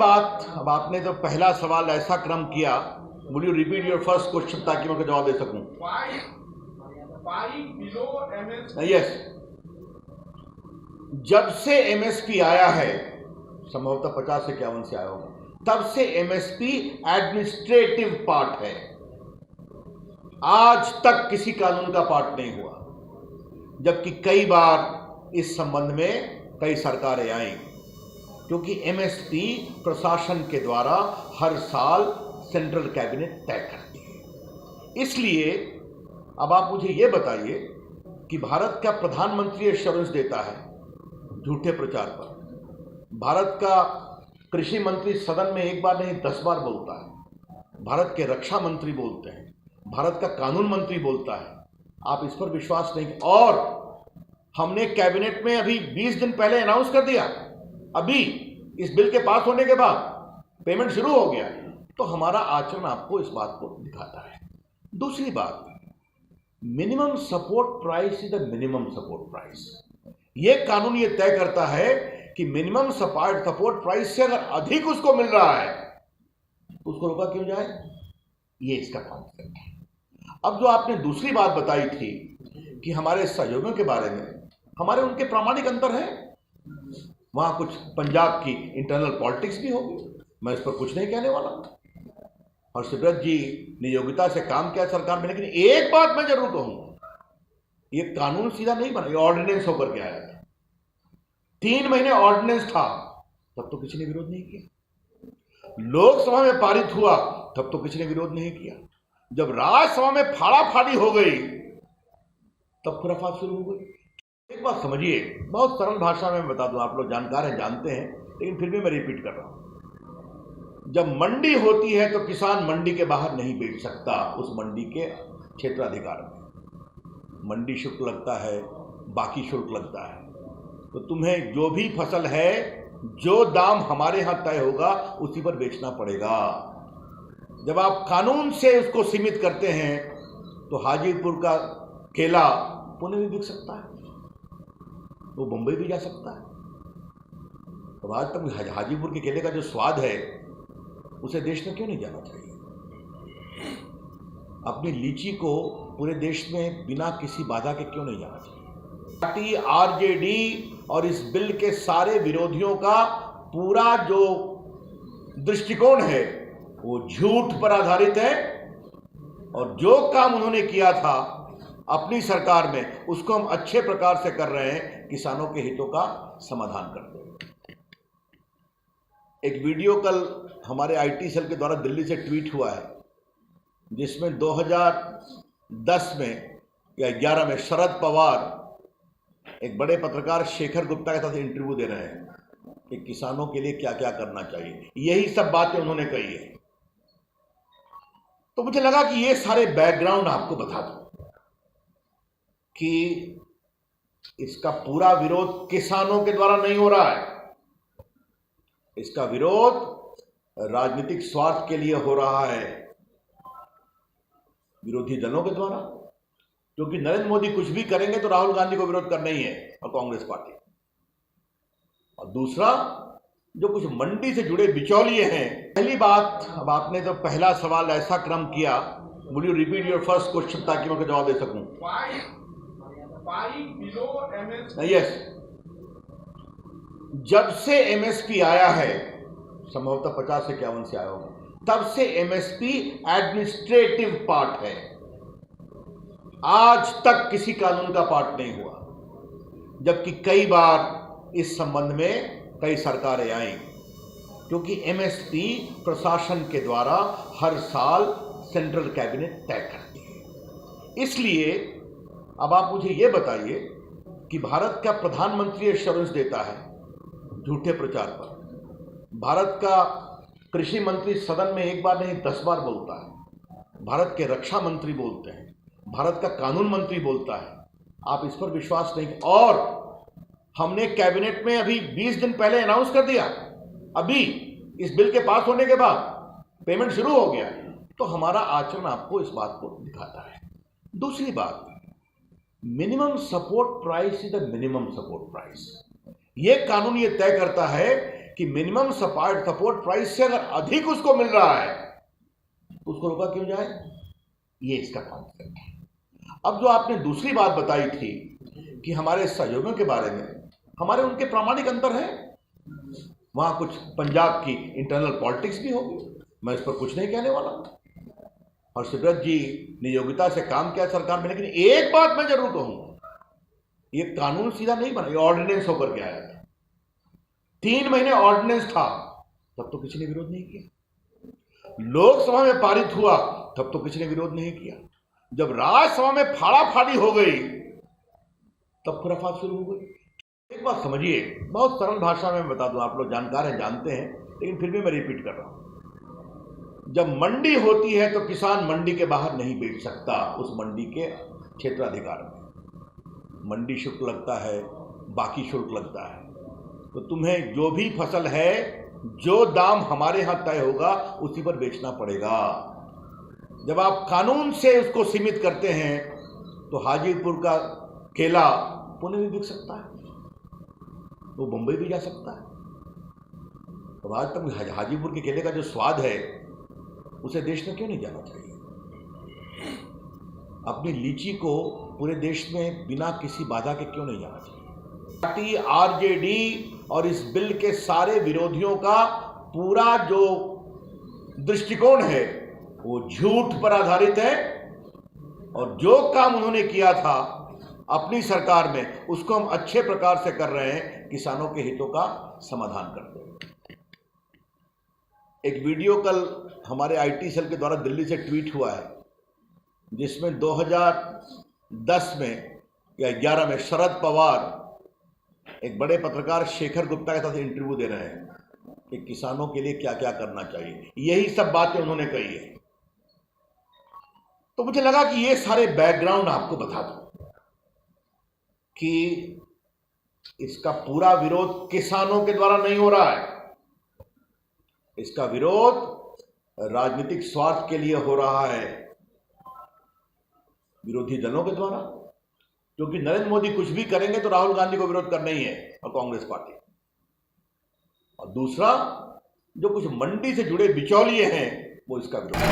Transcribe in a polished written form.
बात, अब आपने जो पहला सवाल ऐसा क्रम किया, will you repeat your first question ताकि मैं जवाब दे सकूं? यस, जब से एमएसपी आया है, संभवतः 50 से 51 से आया होगा, तब से एमएसपी एडमिनिस्ट्रेटिव पार्ट है, आज तक किसी कानून का पार्ट नहीं हुआ। जबकि कई बार इस संबंध में कई सरकारें आई, क्योंकि एमएसपी प्रशासन के द्वारा हर साल सेंट्रल कैबिनेट तय करती है। इसलिए अब आप मुझे यह बताइए कि भारत का प्रधानमंत्री एश्योरेंस देता है झूठे प्रचार पर, भारत का कृषि मंत्री सदन में एक बार नहीं 10 बार बोलता है, भारत के रक्षा मंत्री बोलते हैं, भारत का कानून मंत्री बोलता है, आप इस पर विश्वास नहीं। और हमने कैबिनेट में अभी 20 दिन पहले अनाउंस कर दिया, अभी इस बिल के पास होने के बाद पेमेंट शुरू हो गया, तो हमारा आचरण आपको इस बात को दिखाता है। दूसरी बात, minimum support price is the minimum support price. यह कानून ये तय करता है कि मिनिमम सपोर्ट प्राइस से अगर अधिक उसको मिल रहा है तो उसको रोका क्यों जाए, ये इसका कॉन्सेप्ट है। अब जो आपने दूसरी बात बताई थी कि हमारे सहयोगियों के बारे में, हमारे उनके प्रामाणिक अंतर है, वहां कुछ पंजाब की इंटरनल पॉलिटिक्स भी होगी, मैं इस पर कुछ नहीं कहने वाला। और शिवराज जी ने योग्यता से काम किया सरकार में, लेकिन एक बात मैं जरूर कहूंगा, ये कानून सीधा नहीं बना, ये ऑर्डिनेंस होकर के आया था। 3 महीने ऑर्डिनेंस था, तब तो किसी ने विरोध नहीं किया। लोकसभा में पारित हुआ, तब तो किसी ने विरोध नहीं किया। जब राज्यसभा में फाड़ा फाड़ी हो गई, तब खुराफात शुरू हो गई। एक बात समझिए, बहुत सरल भाषा में बता दूं, आप लोग जानकार हैं, जानते हैं, लेकिन फिर भी मैं रिपीट कर रहा हूं। जब मंडी होती है तो किसान मंडी के बाहर नहीं बेच सकता, उस मंडी के क्षेत्राधिकार में मंडी शुल्क लगता है, बाकी शुल्क लगता है। तो तुम्हें जो भी फसल है, जो दाम हमारे यहां तय होगा उसी पर बेचना पड़ेगा। जब आप कानून से उसको सीमित करते हैं तो हाजीपुर का केला पुणे भी बिक सकता है, वो मुंबई भी जा सकता है। तो आज तक हाजीपुर के केले का जो स्वाद है उसे देश में क्यों नहीं जाना चाहिए? अपनी लीची को पूरे देश में बिना किसी बाधा के क्यों नहीं जाना चाहिए? पार्टी आरजेडी और इस बिल के सारे विरोधियों का पूरा जो दृष्टिकोण है वो झूठ पर आधारित है, और जो काम उन्होंने किया था अपनी सरकार में उसको हम अच्छे प्रकार से कर रहे हैं, किसानों के हितों का समाधान करते हैं। एक वीडियो कल हमारे आईटी सेल के द्वारा दिल्ली से ट्वीट हुआ है, जिसमें 2010 में या 11 में शरद पवार एक बड़े पत्रकार शेखर गुप्ता के साथ इंटरव्यू दे रहे हैं कि किसानों के लिए क्या क्या करना चाहिए, यही सब बातें उन्होंने कही है। तो मुझे लगा कि ये सारे बैकग्राउंड आपको बता दूं कि इसका पूरा विरोध किसानों के द्वारा नहीं हो रहा है, इसका विरोध राजनीतिक स्वार्थ के लिए हो रहा है, विरोधी दलों के द्वारा। क्योंकि नरेंद्र मोदी कुछ भी करेंगे तो राहुल गांधी को विरोध करना ही है और कांग्रेस पार्टी। और दूसरा, जो कुछ मंडी से जुड़े बिचौलिए हैं। पहली बात, अब आपने जो पहला सवाल ऐसा क्रम किया, will you repeat your first question ताकि मैं जवाब दे सकूं? यस, जब से एमएसपी आया है, संभवतः 50 से 51 से आया होगा, तब से एमएसपी एडमिनिस्ट्रेटिव पार्ट है, आज तक किसी कानून का पार्ट नहीं हुआ। जबकि कई बार इस संबंध में कई सरकारें आई, क्योंकि एमएसपी प्रशासन के द्वारा हर साल सेंट्रल कैबिनेट तय करती है। इसलिए अब आप मुझे यह बताइए कि भारत का प्रधानमंत्री एश्योरेंस देता है झूठे प्रचार पर, भारत का कृषि मंत्री सदन में एक बार नहीं 10 बार बोलता है, भारत के रक्षा मंत्री बोलते हैं, भारत का कानून मंत्री बोलता है, आप इस पर विश्वास नहीं। और हमने कैबिनेट में अभी 20 दिन पहले अनाउंस कर दिया, अभी इस बिल के पास होने के बाद पेमेंट शुरू हो गया, तो हमारा आचरण आपको इस बात को दिखाता है। दूसरी बात, minimum support price is the minimum support price. यह कानून ये तय करता है कि मिनिमम सपोर्ट प्राइस से अगर अधिक उसको मिल रहा है तो उसको रोका क्यों जाए? ये इसका कॉन्सेप्ट है। अब जो आपने दूसरी बात बताई थी कि हमारे सहयोगियों के बारे में, हमारे उनके प्रामाणिक अंतर है। वहां कुछ पंजाब की इंटरनल पॉलिटिक्स भी होगी, मैं इस पर कुछ नहीं कहने वाला। हर्षव्रत जी ने योग्यता से काम किया सरकार में, लेकिन एक बात मैं जरूर कहूंगा, ये कानून सीधा नहीं बना, ये ऑर्डिनेंस होकर के आया था। 3 महीने ऑर्डिनेंस था, तब तो किसी ने विरोध नहीं किया। लोकसभा में पारित हुआ, तब तो किसी ने विरोध नहीं किया। जब राज्यसभा में फाड़ा फाड़ी हो गई, तब खुराफात शुरू हो गई। एक बात समझिए, बहुत सरल भाषा में बता दूं, आप लोग जानकार हैं, जानते हैं, लेकिन फिर भी मैं रिपीट कर रहा हूं। जब मंडी होती है तो किसान मंडी के बाहर नहीं बेच सकता, उस मंडी के क्षेत्राधिकार में मंडी शुल्क लगता है, बाकी शुल्क लगता है। तो तुम्हें जो भी फसल है, जो दाम हमारे यहां तय होगा उसी पर बेचना पड़ेगा। जब आप कानून से उसको सीमित करते हैं तो हाजीपुर का केला पुणे भी बिक सकता है, वो मुंबई भी जा सकता है। तो आज तक हाजीपुर के केले का जो स्वाद है उसे देश में क्यों नहीं जाना चाहिए? अपनी लीची को पूरे देश में बिना किसी बाधा के क्यों नहीं जाना चाहिए? पार्टी आरजेडी और इस बिल के सारे विरोधियों का पूरा जो दृष्टिकोण है वो झूठ पर आधारित है, और जो काम उन्होंने किया था अपनी सरकार में उसको हम अच्छे प्रकार से कर रहे हैं, किसानों के हितों का समाधान करते हैं। एक वीडियो कल हमारे आईटी सेल के द्वारा दिल्ली से ट्वीट हुआ है, जिसमें 2010 में या 11 में शरद पवार एक बड़े पत्रकार शेखर गुप्ता के साथ इंटरव्यू दे रहे हैं कि किसानों के लिए क्या क्या करना चाहिए। यही सब बातें उन्होंने कही है। तो मुझे लगा कि ये सारे बैकग्राउंड आपको बता दूं कि इसका पूरा विरोध किसानों के द्वारा नहीं हो रहा है, इसका विरोध राजनीतिक स्वार्थ के लिए हो रहा है, विरोधी दलों के द्वारा। क्योंकि नरेंद्र मोदी कुछ भी करेंगे तो राहुल गांधी को विरोध करना ही है और कांग्रेस पार्टी। और दूसरा, जो कुछ मंडी से जुड़े बिचौलिए हैं वो इसका विरोध।